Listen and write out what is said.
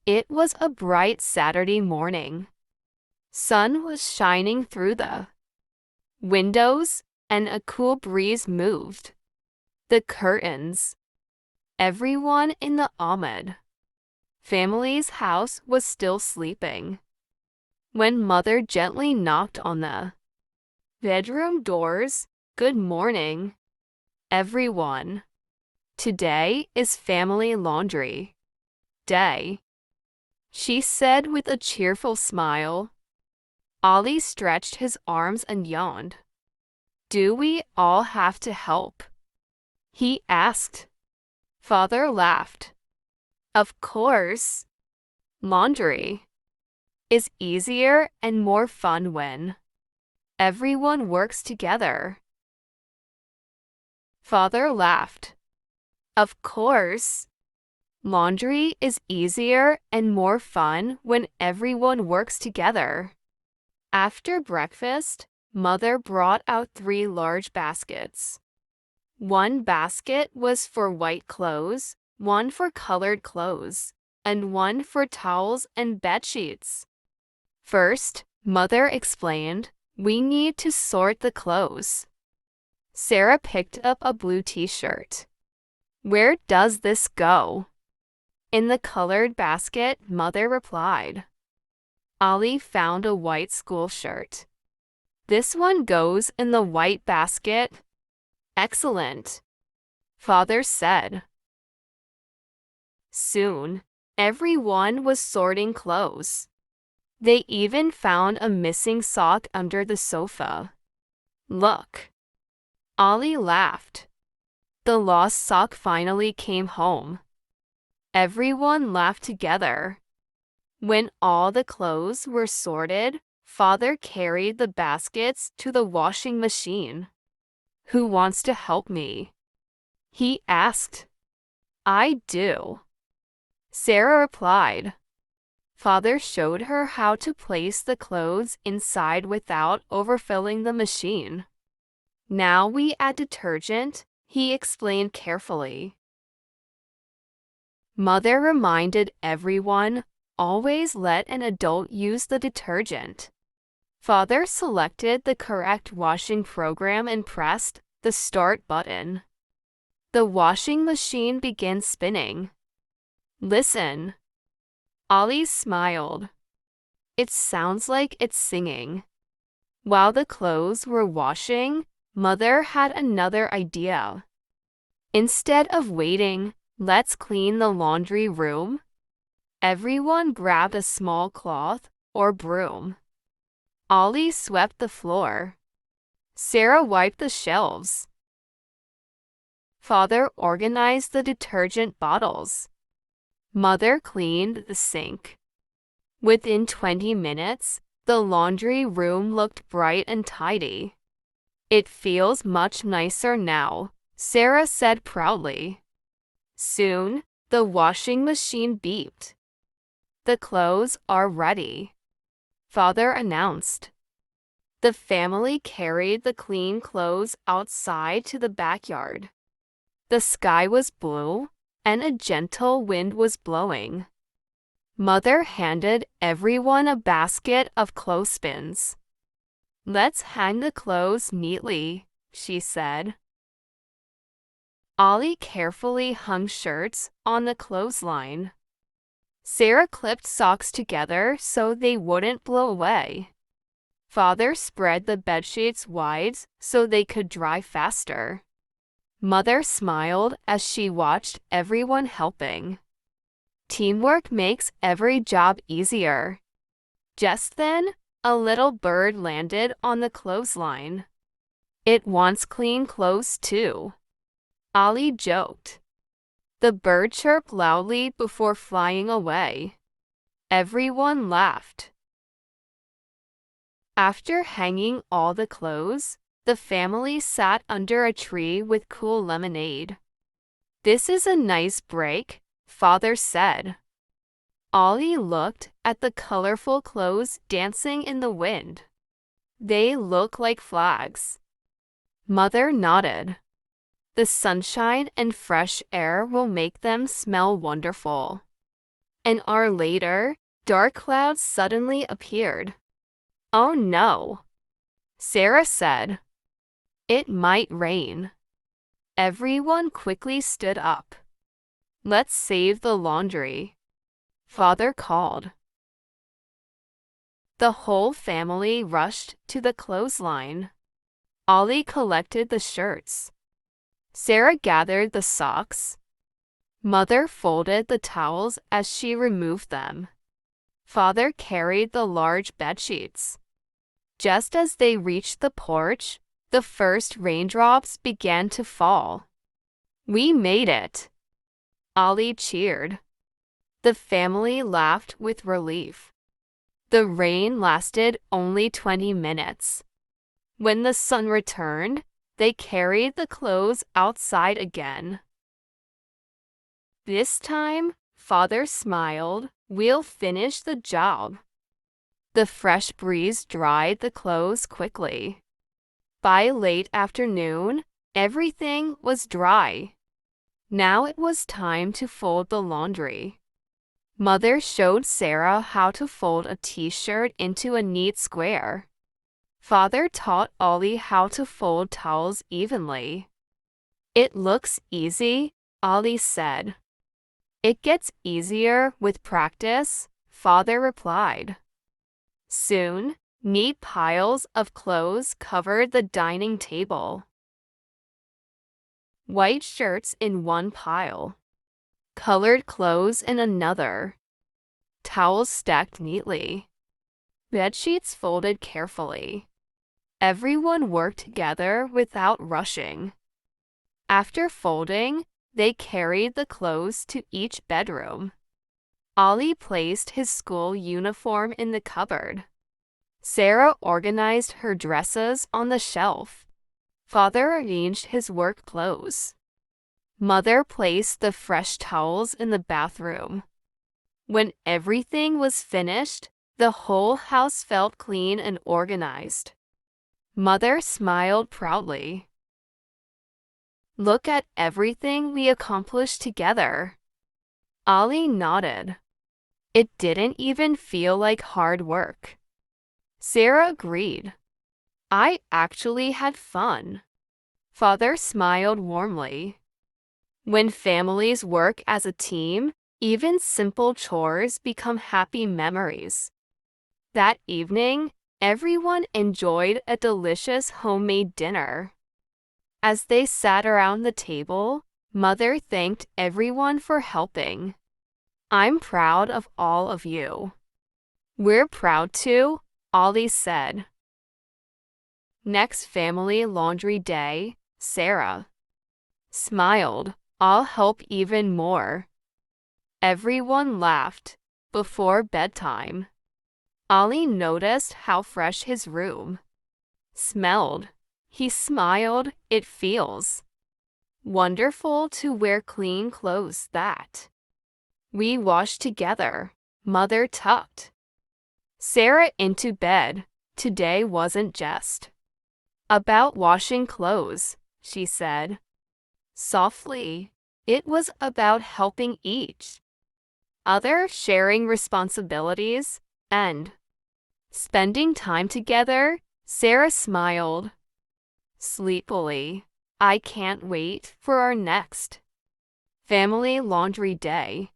It was a bright Saturday morning. Sun was shining through the windows, and a cool breeze moved the curtains. Everyone in the Ahmed family's house was still sleeping when Mother gently knocked on the bedroom doors. "Good morning, everyone. Today is family laundry day," she said with a cheerful smile. Ali stretched his arms and yawned. "Do we all have to help?" he asked. Father laughed. "Of course. Laundry is easier and more fun when everyone works together." Father laughed. "Of course. Laundry is easier and more fun when everyone works together." After breakfast, Mother brought out 3 large baskets. One basket was for white clothes, one for colored clothes, and one for towels and bedsheets. "First," Mother explained, "we need to sort the clothes." Sarah picked up a blue t-shirt. "Where does this go?" "In the colored basket," Mother replied. Ali found a white school shirt. "This one goes in the white basket." "Excellent," Father said. Soon, everyone was sorting clothes. They even found a missing sock under the sofa. "Look." Ali laughed. The lost sock finally came home. Everyone laughed together. When all the clothes were sorted, Father carried the baskets to the washing machine. "Who wants to help me?" he asked. "I do," Sarah replied. Father showed her how to place the clothes inside without overfilling the machine. "Now we add detergent," he explained carefully. Mother reminded everyone, always let an adult use the detergent. Father selected the correct washing program and pressed the start button. The washing machine began spinning. "Listen." Ali smiled. "It sounds like it's singing." While the clothes were washing, Mother had another idea. "Instead of waiting, let's clean the laundry room." Everyone grabbed a small cloth or broom. Ali swept the floor. Sarah wiped the shelves. Father organized the detergent bottles. Mother cleaned the sink. Within 20 minutes, the laundry room looked bright and tidy. "It feels much nicer now," Sarah said proudly. Soon, the washing machine beeped. "The clothes are ready," Father announced. The family carried the clean clothes outside to the backyard. The sky was blue, and a gentle wind was blowing. Mother handed everyone a basket of clothespins. "Let's hang the clothes neatly," she said. Ali carefully hung shirts on the clothesline. Sarah clipped socks together so they wouldn't blow away. Father spread the bedsheets wide so they could dry faster. Mother smiled as she watched everyone helping. Teamwork makes every job easier. Just then, a little bird landed on the clothesline. "It wants clean clothes too," Ali joked. The bird chirped loudly before flying away. Everyone laughed. After hanging all the clothes, the family sat under a tree with cool lemonade. "This is a nice break," Father said. Ali looked at the colorful clothes dancing in the wind. "They look like flags." Mother nodded. "The sunshine and fresh air will make them smell wonderful." An hour later, dark clouds suddenly appeared. "Oh no," Sarah said. "It might rain." Everyone quickly stood up. "Let's save the laundry," Father called. The whole family rushed to the clothesline. Ollie collected the shirts. Sarah gathered the socks. Mother folded the towels as she removed them. Father carried the large bedsheets. Just as they reached the porch, the first raindrops began to fall. "We made it!" Ollie cheered. The family laughed with relief. The rain lasted only 20 minutes. When the sun returned, they carried the clothes outside again. This time, Father smiled. "We'll finish the job." The fresh breeze dried the clothes quickly. By late afternoon, everything was dry. Now it was time to fold the laundry. Mother showed Sarah how to fold a t-shirt into a neat square. Father taught Ollie how to fold towels evenly. "It looks easy," Ollie said. "It gets easier with practice," Father replied. Soon, neat piles of clothes covered the dining table. White shirts in one pile. Colored clothes in another. Towels stacked neatly. Bedsheets folded carefully. Everyone worked together without rushing. After folding, they carried the clothes to each bedroom. Ollie placed his school uniform in the cupboard. Sarah organized her dresses on the shelf. Father arranged his work clothes. Mother placed the fresh towels in the bathroom. When everything was finished, the whole house felt clean and organized. Mother smiled proudly. "Look at everything we accomplished together." Ollie nodded. "It didn't even feel like hard work." Sarah agreed. "I actually had fun." Father smiled warmly. When families work as a team, even simple chores become happy memories. That evening, everyone enjoyed a delicious homemade dinner. As they sat around the table, Mother thanked everyone for helping. "I'm proud of all of you." "We're proud too," Ollie said. Next family laundry day, Sarah smiled. "I'll help even more." Everyone laughed. Before bedtime, Ollie noticed how fresh his room smelled. He smiled. "It feels wonderful to wear clean clothes that we washed together." Mother tucked Sarah into bed. Today wasn't just about washing clothes, she said softly. It was about helping each other, sharing responsibilities, and spending time together. Sarah smiled sleepily. "I can't wait for our next family laundry day."